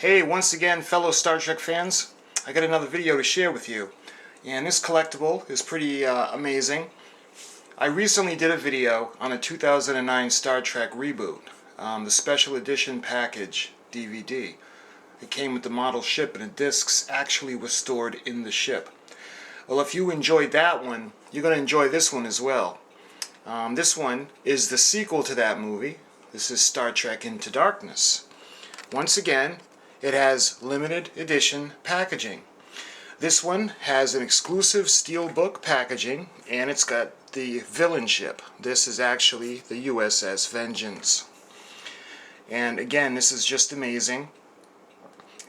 Hey, once again, fellow Star Trek fans, I got another video to share with you. And this collectible is pretty amazing. I recently did a video on a 2009 Star Trek reboot, the special edition package DVD. It came with the model ship and the discs actually were stored in the ship. Well, if you enjoyed that one, you're going to enjoy this one as well. This one is the sequel to that movie. This is Star Trek Into Darkness. Once again, it has limited edition packaging. This one has an exclusive steelbook packaging, and it's got the villain ship. This is actually the U.S.S. Vengeance. And again, this is just amazing.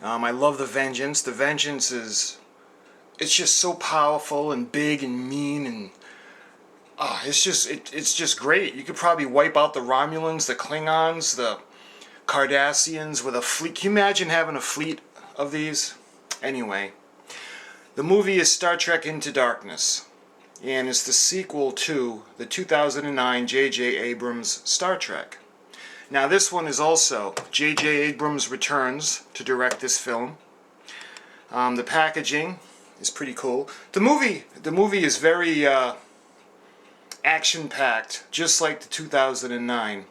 I love the Vengeance. The Vengeance it's just so powerful and big and mean, and it's just great. You could probably wipe out the Romulans, the Klingons, the Cardassians with a fleet. Can you imagine having a fleet of these? Anyway, the movie is Star Trek Into Darkness, and it's the sequel to the 2009 J.J. Abrams Star Trek. Now this one is also J.J. Abrams returns to direct this film. The packaging is pretty cool. The movie is very action-packed, just like the 2009.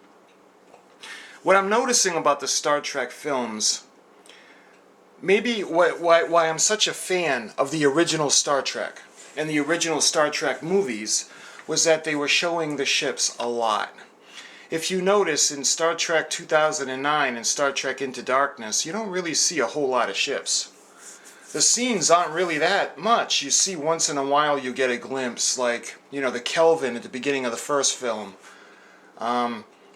What I'm noticing about the Star Trek films, maybe why I'm such a fan of the original Star Trek and the original Star Trek movies, was that they were showing the ships a lot. If you notice, in Star Trek 2009 and Star Trek Into Darkness, you don't really see a whole lot of ships. The scenes aren't really that much. You see once in a while you get a glimpse, like, you know, the Kelvin at the beginning of the first film.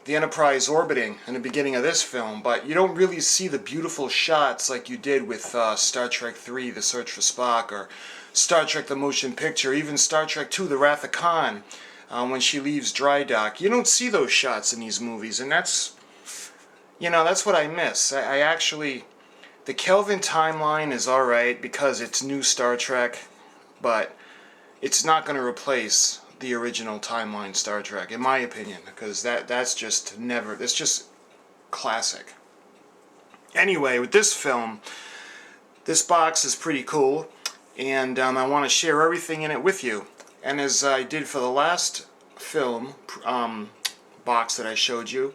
The Enterprise orbiting in the beginning of this film, but you don't really see the beautiful shots like you did with Star Trek 3, The Search for Spock, or Star Trek the Motion Picture, even Star Trek 2, The Wrath of Khan, when she leaves dry dock. You don't see those shots in these movies, and that's what I miss. I actually, the Kelvin timeline is alright because it's new Star Trek, but it's not going to replace the original timeline Star Trek, in my opinion, because that's just classic. Anyway, with this film, this box is pretty cool, and I want to share everything in it with you. And as I did for the last film box that I showed you,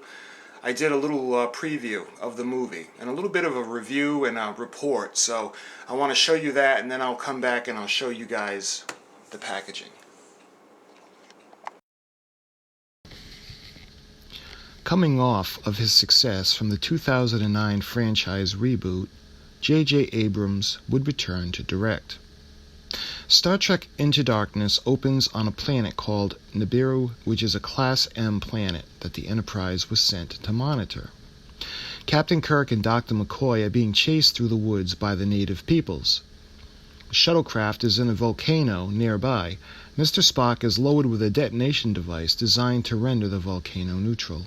I did a little preview of the movie and a little bit of a review and a report. So I want to show you that, and then I'll come back and I'll show you guys the packaging. Coming off of his success from the 2009 franchise reboot, J.J. Abrams would return to direct. Star Trek Into Darkness opens on a planet called Nibiru, which is a Class M planet that the Enterprise was sent to monitor. Captain Kirk and Dr. McCoy are being chased through the woods by the native peoples. The shuttlecraft is in a volcano nearby. Mr. Spock is lowered with a detonation device designed to render the volcano neutral.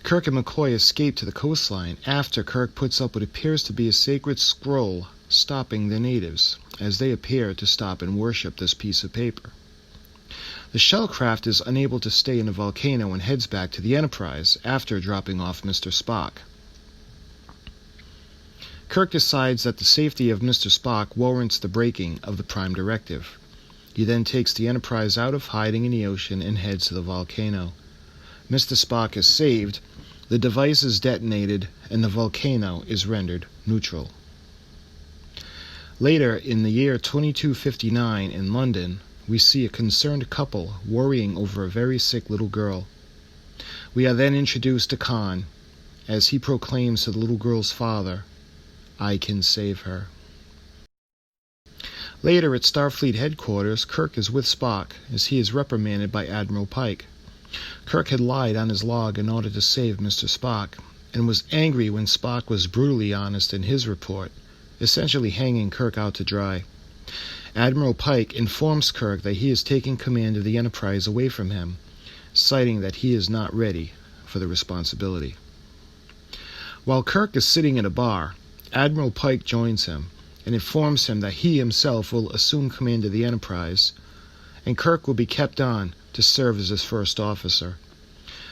Kirk and McCoy escape to the coastline after Kirk puts up what appears to be a sacred scroll stopping the natives, as they appear to stop and worship this piece of paper. The shuttlecraft is unable to stay in the volcano and heads back to the Enterprise after dropping off Mr. Spock. Kirk decides that the safety of Mr. Spock warrants the breaking of the Prime Directive. He then takes the Enterprise out of hiding in the ocean and heads to the volcano. Mr. Spock is saved, the device is detonated, and the volcano is rendered neutral. Later, in the year 2259 in London, we see a concerned couple worrying over a very sick little girl. We are then introduced to Khan, as he proclaims to the little girl's father, "I can save her." Later at Starfleet headquarters, Kirk is with Spock, as he is reprimanded by Admiral Pike. Kirk had lied on his log in order to save Mr. Spock, and was angry when Spock was brutally honest in his report, essentially hanging Kirk out to dry. Admiral Pike informs Kirk that he is taking command of the Enterprise away from him, citing that he is not ready for the responsibility. While Kirk is sitting in a bar, Admiral Pike joins him and informs him that he himself will assume command of the Enterprise, and Kirk will be kept on to serve as his first officer.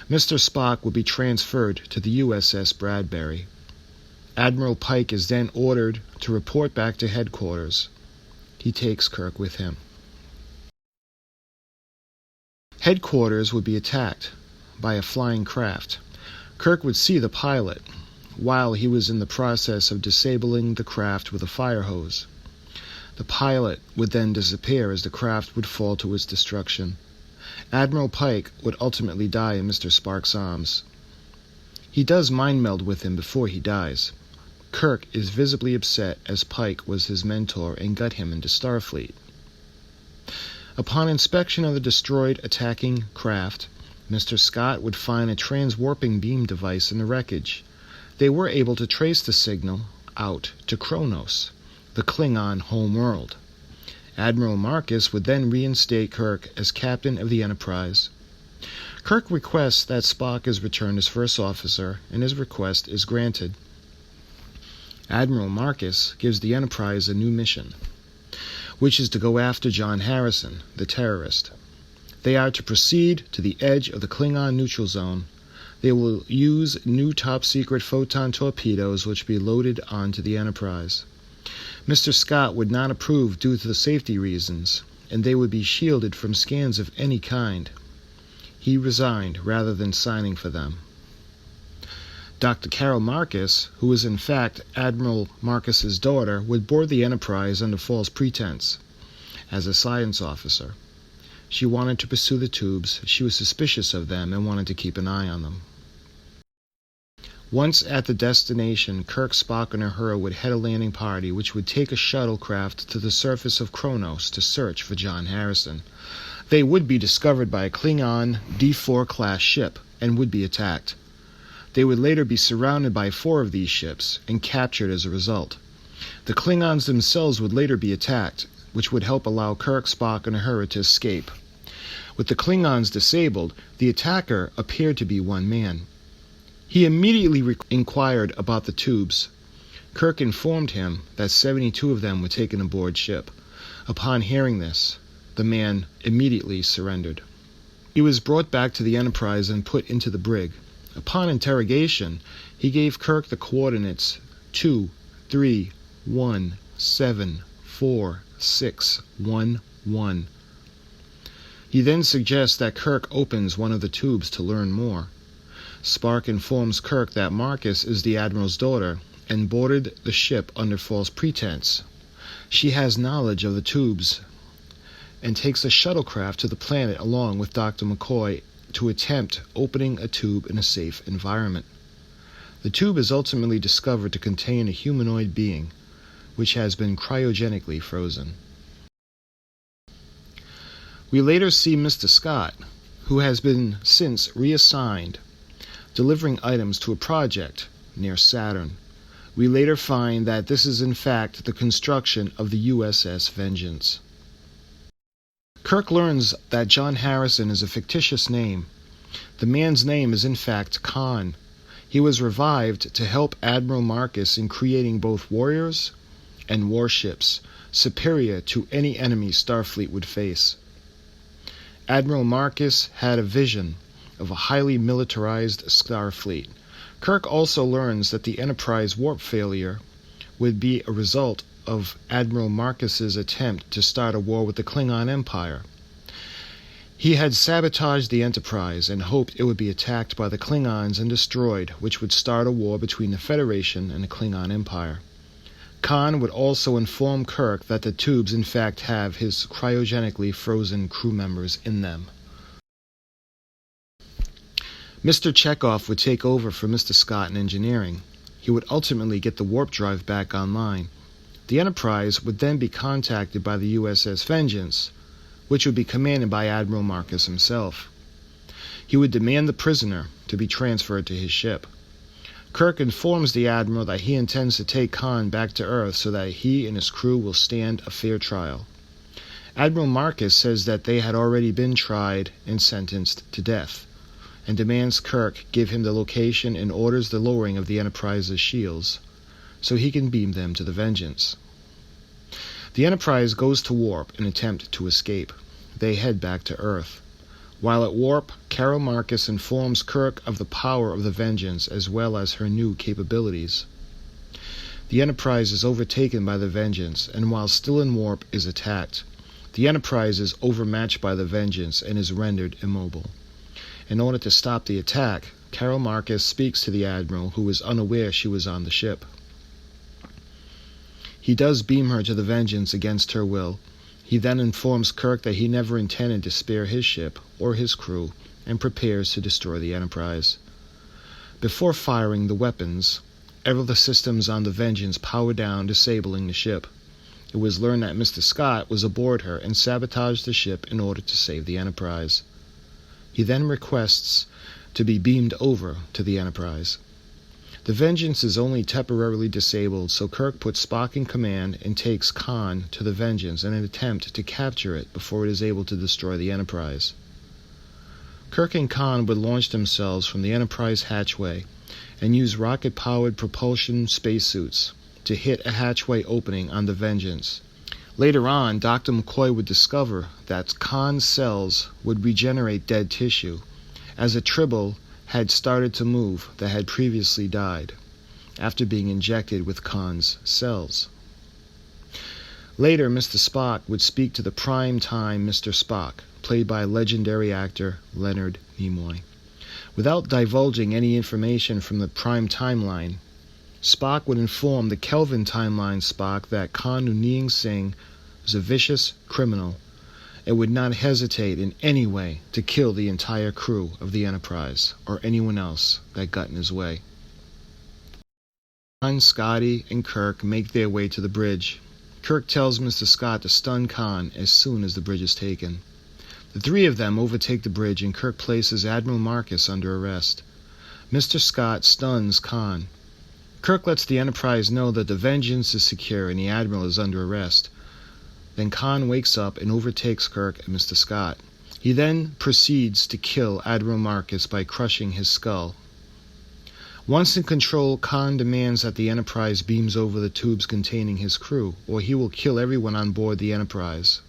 Mr. Spock will be transferred to the U.S.S. Bradbury. Admiral Pike is then ordered to report back to headquarters. He takes Kirk with him. Headquarters would be attacked by a flying craft. Kirk would see the pilot while he was in the process of disabling the craft with a fire hose. The pilot would then disappear as the craft would fall to its destruction. Admiral Pike would ultimately die in Mr. Sparks' arms. He does mind meld with him before he dies. Kirk is visibly upset as Pike was his mentor and got him into Starfleet. Upon inspection of the destroyed attacking craft, Mr. Scott would find a transwarping beam device in the wreckage. They were able to trace the signal out to Kronos, the Klingon homeworld. Admiral Marcus would then reinstate Kirk as captain of the Enterprise. Kirk requests that Spock is returned as first officer, and his request is granted. Admiral Marcus gives the Enterprise a new mission, which is to go after John Harrison, the terrorist. They are to proceed to the edge of the Klingon neutral zone. They will use new top-secret photon torpedoes which be loaded onto the Enterprise. Mr. Scott would not approve due to the safety reasons, and they would be shielded from scans of any kind. He resigned rather than signing for them. Dr. Carol Marcus, who is in fact Admiral Marcus's daughter, would board the Enterprise under false pretense as a science officer. She wanted to pursue the tubes. She was suspicious of them and wanted to keep an eye on them. Once at the destination, Kirk, Spock, and Uhura would head a landing party which would take a shuttlecraft to the surface of Kronos to search for John Harrison. They would be discovered by a Klingon D4-class ship and would be attacked. They would later be surrounded by 4 of these ships and captured as a result. The Klingons themselves would later be attacked, which would help allow Kirk, Spock, and Uhura to escape. With the Klingons disabled, the attacker appeared to be one man. He immediately inquired about the tubes. Kirk informed him that 72 of them were taken aboard ship. Upon hearing this, the man immediately surrendered. He was brought back to the Enterprise and put into the brig. Upon interrogation, he gave Kirk the coordinates 2, 3, 1, 7, 4, 6, 1, 1. He then suggests that Kirk opens one of the tubes to learn more. Spock informs Kirk that Marcus is the Admiral's daughter and boarded the ship under false pretense. She has knowledge of the tubes and takes a shuttlecraft to the planet along with Dr. McCoy to attempt opening a tube in a safe environment. The tube is ultimately discovered to contain a humanoid being, which has been cryogenically frozen. We later see Mr. Scott, who has been since reassigned, delivering items to a project near Saturn. We later find that this is in fact the construction of the U.S.S. Vengeance. Kirk learns that John Harrison is a fictitious name. The man's name is in fact Khan. He was revived to help Admiral Marcus in creating both warriors and warships superior to any enemy Starfleet would face. Admiral Marcus had a vision of a highly militarized Starfleet. Kirk also learns that the Enterprise warp failure would be a result of Admiral Marcus's attempt to start a war with the Klingon Empire. He had sabotaged the Enterprise and hoped it would be attacked by the Klingons and destroyed, which would start a war between the Federation and the Klingon Empire. Khan would also inform Kirk that the tubes in fact have his cryogenically frozen crew members in them. Mr. Chekhov would take over for Mr. Scott in engineering. He would ultimately get the warp drive back online. The Enterprise would then be contacted by the U.S.S. Vengeance, which would be commanded by Admiral Marcus himself. He would demand the prisoner to be transferred to his ship. Kirk informs the Admiral that he intends to take Khan back to Earth so that he and his crew will stand a fair trial. Admiral Marcus says that they had already been tried and sentenced to death, and demands Kirk give him the location and orders the lowering of the Enterprise's shields so he can beam them to the Vengeance. The Enterprise goes to warp and attempt to escape. They head back to Earth. While at warp, Carol Marcus informs Kirk of the power of the Vengeance as well as her new capabilities. The Enterprise is overtaken by the Vengeance, and while still in warp, is attacked. The Enterprise is overmatched by the Vengeance and is rendered immobile. In order to stop the attack, Carol Marcus speaks to the Admiral, who is unaware she was on the ship. He does beam her to the Vengeance against her will. He then informs Kirk that he never intended to spare his ship or his crew, and prepares to destroy the Enterprise. Before firing the weapons, all the systems on the Vengeance power down, disabling the ship. It was learned that Mr. Scott was aboard her and sabotaged the ship in order to save the Enterprise. He then requests to be beamed over to the Enterprise. The Vengeance is only temporarily disabled, so Kirk puts Spock in command and takes Khan to the Vengeance in an attempt to capture it before it is able to destroy the Enterprise. Kirk and Khan would launch themselves from the Enterprise hatchway and use rocket-powered propulsion spacesuits to hit a hatchway opening on the Vengeance. Later on, Dr. McCoy would discover that Khan's cells would regenerate dead tissue, as a tribble had started to move that had previously died, after being injected with Khan's cells. Later, Mr. Spock would speak to the prime-time Mr. Spock, played by legendary actor Leonard Nimoy. Without divulging any information from the prime timeline, Spock would inform the Kelvin timeline Spock that Khan Noonien Singh was a vicious criminal and would not hesitate in any way to kill the entire crew of the Enterprise or anyone else that got in his way. Khan, Scotty, and Kirk make their way to the bridge. Kirk tells Mr. Scott to stun Khan as soon as the bridge is taken. The three of them overtake the bridge, and Kirk places Admiral Marcus under arrest. Mr. Scott stuns Khan. Kirk lets the Enterprise know that the Vengeance is secure and the Admiral is under arrest. Then Khan wakes up and overtakes Kirk and Mr. Scott. He then proceeds to kill Admiral Marcus by crushing his skull. Once in control, Khan demands that the Enterprise beams over the tubes containing his crew, or he will kill everyone on board the Enterprise.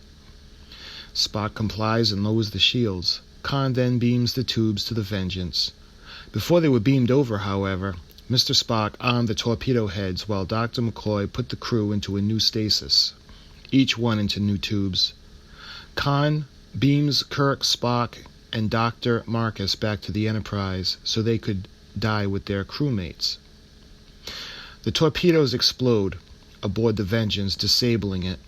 Spock complies and lowers the shields. Khan then beams the tubes to the Vengeance. Before they were beamed over, however, Mr. Spock armed the torpedo heads while Dr. McCoy put the crew into a new stasis, each one into new tubes. Khan beams Kirk, Spock, and Dr. Marcus back to the Enterprise so they could die with their crewmates. The torpedoes explode aboard the Vengeance, disabling it.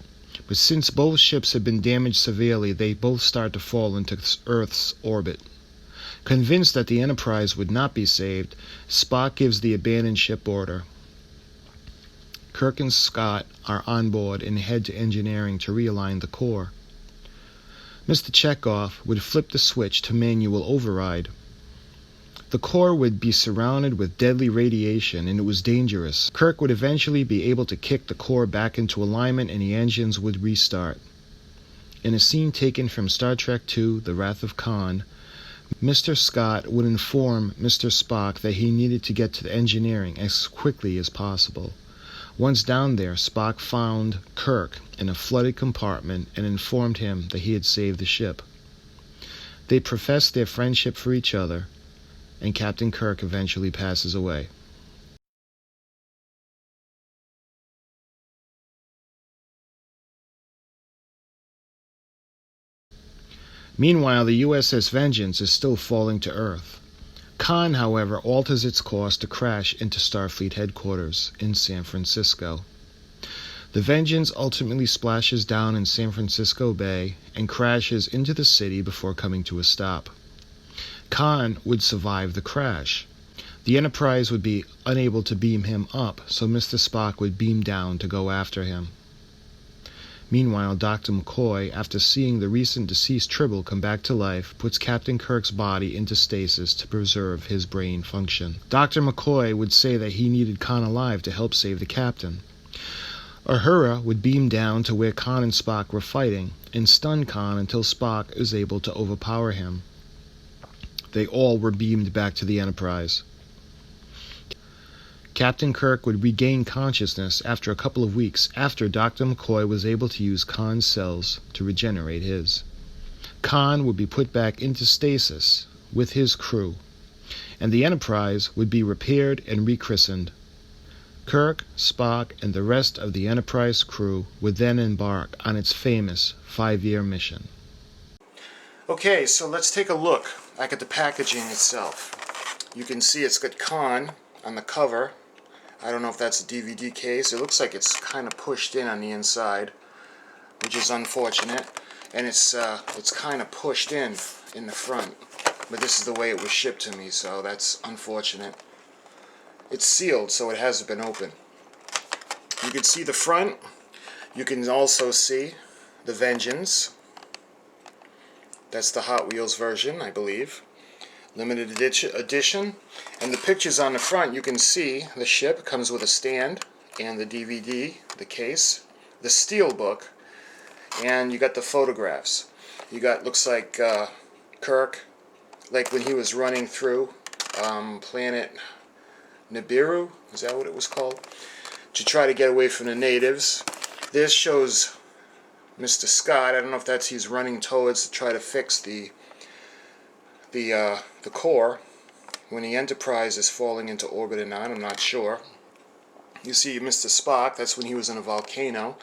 But since both ships had been damaged severely, they both start to fall into Earth's orbit. Convinced that the Enterprise would not be saved, Spock gives the abandoned ship order. Kirk and Scott are on board and head to engineering to realign the core. Mr. Chekhov would flip the switch to manual override. The core would be surrounded with deadly radiation, and it was dangerous. Kirk would eventually be able to kick the core back into alignment, and the engines would restart. In a scene taken from Star Trek II, The Wrath of Khan, Mr. Scott would inform Mr. Spock that he needed to get to the engineering as quickly as possible. Once down there, Spock found Kirk in a flooded compartment and informed him that he had saved the ship. They professed their friendship for each other, and Captain Kirk eventually passes away. Meanwhile, the U.S.S. Vengeance is still falling to Earth. Khan, however, alters its course to crash into Starfleet headquarters in San Francisco. The Vengeance ultimately splashes down in San Francisco Bay and crashes into the city before coming to a stop. Khan would survive the crash. The Enterprise would be unable to beam him up, so Mr. Spock would beam down to go after him. Meanwhile, Dr. McCoy, after seeing the recent deceased Tribble come back to life, puts Captain Kirk's body into stasis to preserve his brain function. Dr. McCoy would say that he needed Khan alive to help save the captain. Uhura would beam down to where Khan and Spock were fighting and stun Khan until Spock is able to overpower him. They all were beamed back to the Enterprise. Captain Kirk would regain consciousness after a couple of weeks after Dr. McCoy was able to use Khan's cells to regenerate his. Khan would be put back into stasis with his crew, and the Enterprise would be repaired and rechristened. Kirk, Spock, and the rest of the Enterprise crew would then embark on its famous 5-year mission. Okay, so let's take a look back at the packaging itself. You can see it's got Khan on the cover. I don't know if that's a DVD case. It looks like it's kind of pushed in on the inside, which is unfortunate. And it's kind of pushed in the front. But this is the way it was shipped to me, so that's unfortunate. It's sealed, so it hasn't been opened. You can see the front. You can also see the Vengeance. That's the Hot Wheels version, I believe. Limited edition. And the pictures on the front, you can see the ship comes with a stand and the DVD, the case, the steel book, and you got the photographs. You got, looks like Kirk, like when he was running through planet Nibiru, is that what it was called? To try to get away from the natives. This shows Mr. Scott. I don't know if that's he's running towards to try to fix the core when the Enterprise is falling into orbit or not. I'm not sure. You see Mr. Spock. That's when he was in a volcano,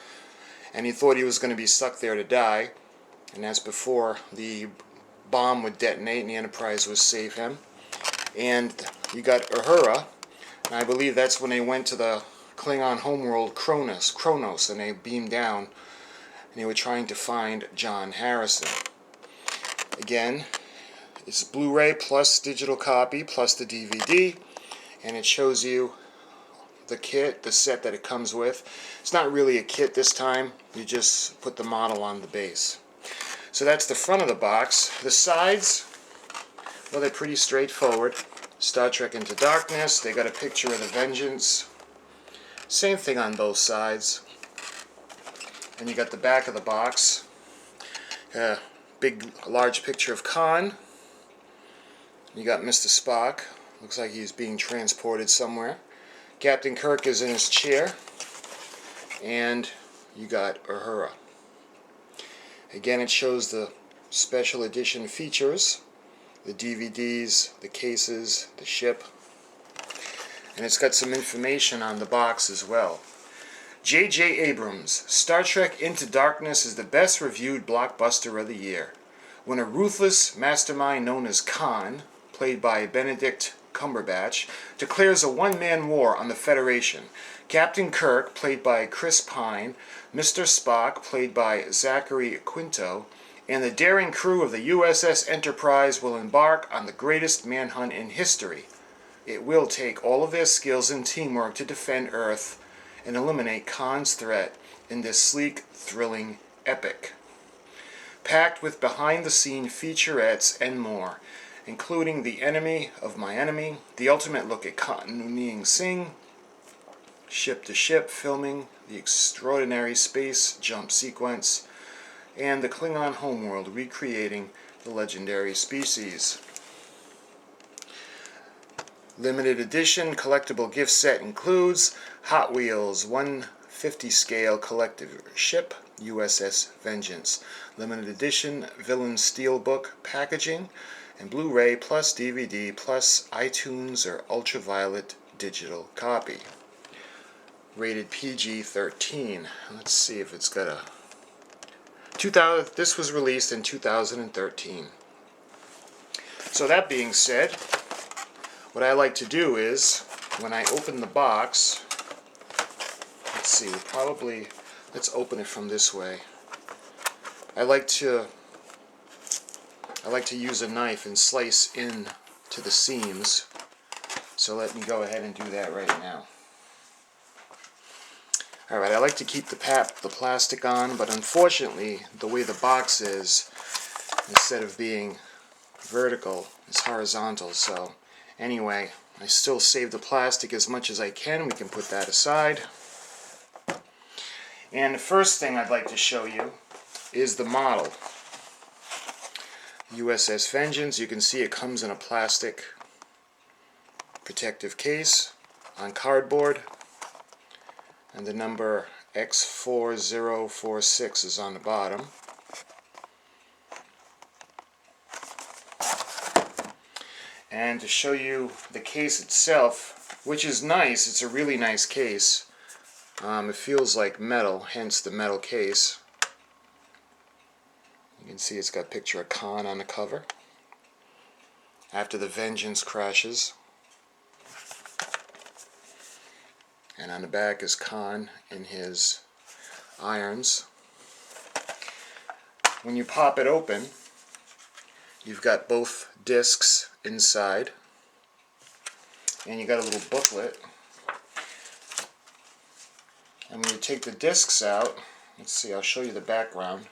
and he thought he was going to be stuck there to die. And that's before the bomb would detonate and the Enterprise would save him. And you got Uhura, and I believe that's when they went to the Klingon homeworld Kronos, and they beamed down, and they were trying to find John Harrison. Again, it's Blu-ray plus digital copy plus the DVD, and it shows you the kit, the set that it comes with. It's not really a kit this time. You just put the model on the base. So that's the front of the box. The sides, well, they're pretty straightforward. Star Trek Into Darkness. They got a picture of the Vengeance. Same thing on both sides. And you got the back of the box. Large picture of Khan. You got Mr. Spock. Looks like he's being transported somewhere. Captain Kirk is in his chair. And you got Uhura. Again, it shows the special edition features. The DVDs, the cases, the ship. And it's got some information on the box as well. J.J. Abrams, Star Trek Into Darkness is the best reviewed blockbuster of the year. When a ruthless mastermind known as Khan, played by Benedict Cumberbatch, declares a one-man war on the Federation, Captain Kirk, played by Chris Pine, Mr. Spock, played by Zachary Quinto, and the daring crew of the U.S.S. Enterprise will embark on the greatest manhunt in history. It will take all of their skills and teamwork to defend Earth and eliminate Khan's threat in this sleek, thrilling epic. Packed with behind-the-scene featurettes and more, including The Enemy of My Enemy, the ultimate look at Khan Noonien Singh, ship-to-ship filming, the extraordinary space jump sequence, and the Klingon homeworld recreating the legendary species. Limited edition collectible gift set includes Hot Wheels 150 scale collective ship U.S.S. Vengeance, limited edition villain steelbook packaging, and Blu-ray plus DVD plus iTunes or ultraviolet digital copy. Rated PG-13. Let's see if it's got a... This was released in 2013. So that being said, what I like to do is, when I open the box, let's see, let's open it from this way. I like to use a knife and slice in to the seams. So let me go ahead and do that right now. Alright, I like to keep the plastic on, but unfortunately, the way the box is, instead of being vertical, it's horizontal. So anyway, I still save the plastic as much as I can. We can put that aside. And the first thing I'd like to show you is the model. U.S.S. Vengeance. You can see it comes in a plastic protective case on cardboard. And the number X4046 is on the bottom. And to show you the case itself, which is nice. It's a really nice case. It feels like metal, hence the metal case. You can see it's got a picture of Khan on the cover. After the Vengeance crashes. And on the back is Khan in his irons. When you pop it open, you've got both discs inside. And you got a little booklet. And when you take the discs out, let's see, I'll show you the background.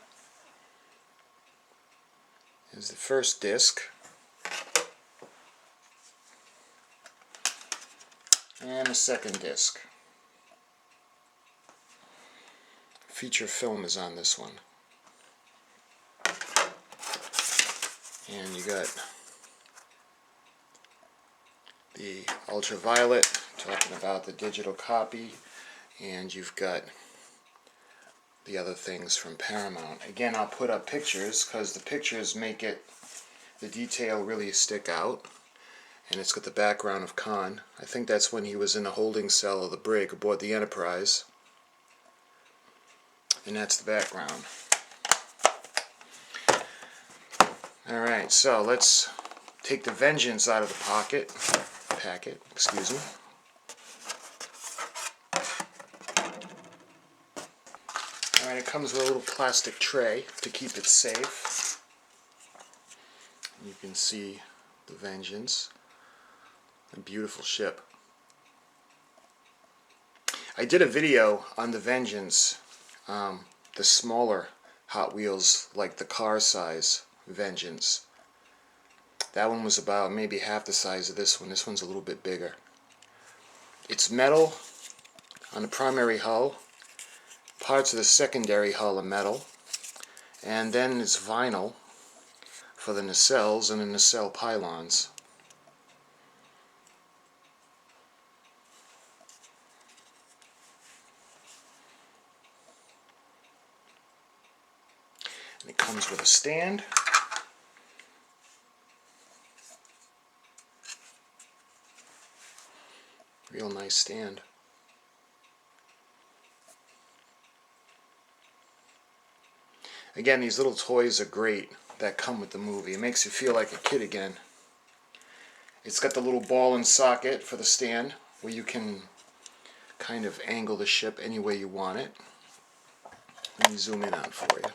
Here's the first disc. And the second disc. Feature film is on this one. And you got the ultraviolet, talking about the digital copy, and you've got the other things from Paramount. Again, I'll put up pictures because the pictures make the detail really stick out. And it's got the background of Khan. I think that's when he was in the holding cell of the brig aboard the Enterprise. And that's the background. Alright, so let's take the Vengeance out of the packet, excuse me. Alright, it comes with a little plastic tray to keep it safe. You can see the Vengeance. A beautiful ship. I did a video on the Vengeance, the smaller Hot Wheels, like the car size Vengeance. That one was about maybe half the size of this one. This one's a little bit bigger. It's metal on the primary hull. Parts of the secondary hull are metal. And then it's vinyl for the nacelles and the nacelle pylons. And it comes with a stand. Real nice stand. Again, these little toys are great that come with the movie. It makes you feel like a kid again. It's got the little ball and socket for the stand where you can kind of angle the ship any way you want it. Let me zoom in on it for you.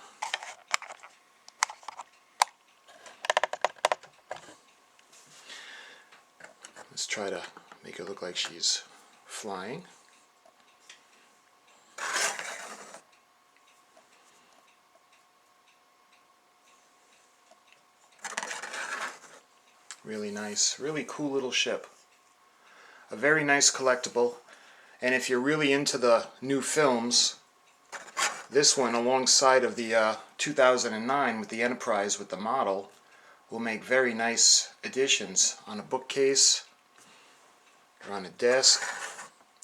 Let's try to make it look like she's flying. Really nice, really cool little ship. A very nice collectible. And if you're really into the new films, this one alongside of the 2009 with the Enterprise with the model will make very nice additions on a bookcase or on a desk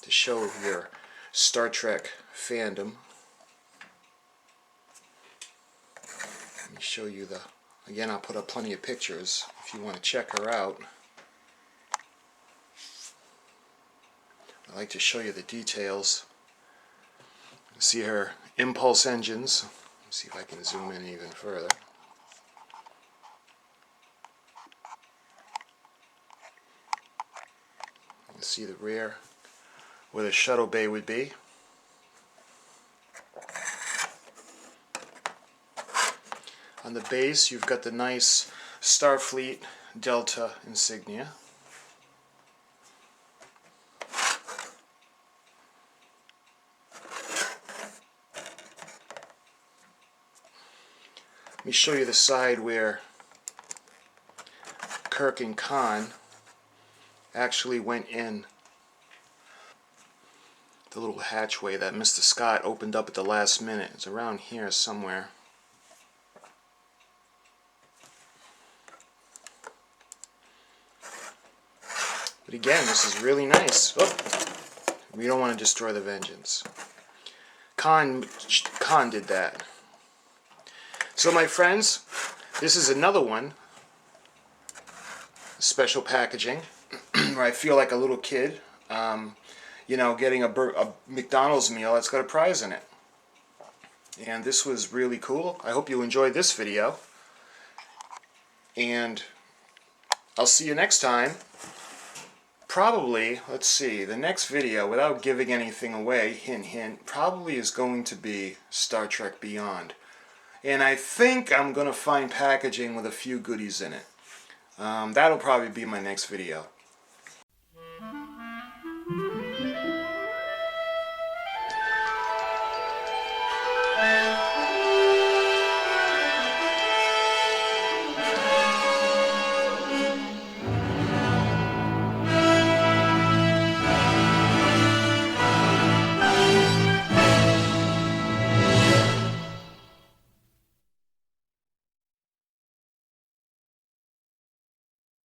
to show your Star Trek fandom. Let me show you the, again, I'll put up plenty of pictures if you want to check her out. I like to show you the details. See her impulse engines. Let's see if I can zoom in even further. You see the rear where the shuttle bay would be. On the base you've got the nice Starfleet Delta insignia. Let me show you the side where Kirk and Khan actually went in. The little hatchway that Mr. Scott opened up at the last minute. It's around here somewhere. But again, this is really nice. Oh, we don't want to destroy the Vengeance. Khan did that. So my friends, this is another one, special packaging, where I feel like a little kid you know, getting a McDonald's meal that's got a prize in it. And this was really cool. I hope you enjoyed this video. And I'll see you next time. Probably, let's see, the next video, without giving anything away, hint hint, probably is going to be Star Trek Beyond. And I think I'm going to find packaging with a few goodies in it. That'll probably be my next video.